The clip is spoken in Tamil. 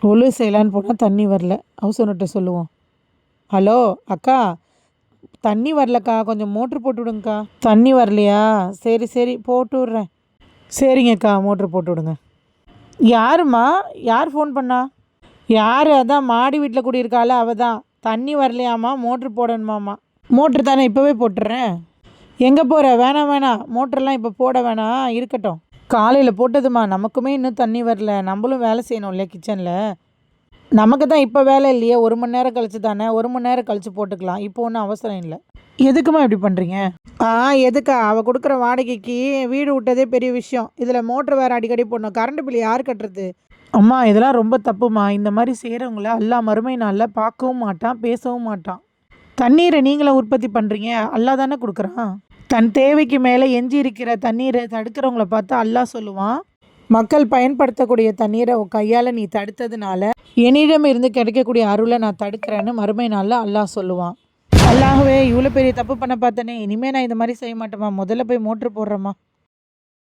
ஒழு செய்யலான்னு போனால் தண்ணி வரல. ஹவுஸ் ஓனர்கிட்ட சொல்லுவோம். ஹலோ அக்கா, தண்ணி வரலக்கா, கொஞ்சம் மோட்ரு போட்டு விடுங்கக்கா. தண்ணி வரலையா? சரி சரி போட்டு விட்றேன். சரிங்கக்கா, மோட்ரு போட்டு விடுங்க. யாரும்மா? யார் ஃபோன் பண்ணா? யார்? அதான் மாடி வீட்டில் குடியிருக்காள் அவள் தான். தண்ணி வரலையாம்மா, மோட்ரு போடணுமாம்மா. மோட்ரு தானே, இப்போவே போட்டுறேன். எங்கே போகிற? வேணாம் வேணாம், மோட்ரெல்லாம் இப்போ போட வேணாம், இருக்கட்டும். காலையில் போட்டதுமா, நமக்குமே இன்னும் தண்ணி வரல. நம்மளும் வேலை செய்யணும் இல்லையா கிச்சனில். நமக்கு தான் இப்போ வேலை இல்லையே, 1 மணி நேரம் கழிச்சு தானே, 1 மணி நேரம் கழிச்சு போட்டுக்கலாம். இப்போ ஒன்றும் அவசரம் இல்லை. எதுக்குமா இப்படி பண்ணுறீங்க? ஆ, எதுக்கா? அவள் கொடுக்குற வாடகைக்கு வீடு விட்டதே பெரிய விஷயம். இதில் மோட்ரு வேறு அடிக்கடி போடணும். கரண்ட் பில் யார் கட்டுறது? அம்மா, இதெல்லாம் ரொம்ப தப்புமா. இந்த மாதிரி செய்கிறவங்கள அல்லா மறுமை நாளில் பார்க்கவும் மாட்டான், பேசவும் மாட்டான். தண்ணீரை நீங்களே உற்பத்தி பண்ணுறீங்க, அல்லா தானே கொடுக்குறான். தன் தேவைக்கு மேலே எஞ்சி இருக்கிற தண்ணீரை தடுக்கிறவங்கள பார்த்து அல்லாஹ் சொல்லுவான், மக்கள் பயன்படுத்தக்கூடிய தண்ணீரை உன் கையால் நீ தடுத்ததுனால என்னிடம் இருந்து கிடைக்கக்கூடிய அருளை நான் தடுக்கிறேன்னு மறுமை நாளில் அல்லாஹ் சொல்லுவான். அல்லாஹ்வே, இவ்வளோ பெரிய தப்பு பண்ண பார்த்தனே, இனிமேல் நான் இந்த மாதிரி செய்ய மாட்டேம்மா, முதல்ல போய் மோட்ரு போடுறேம்மா.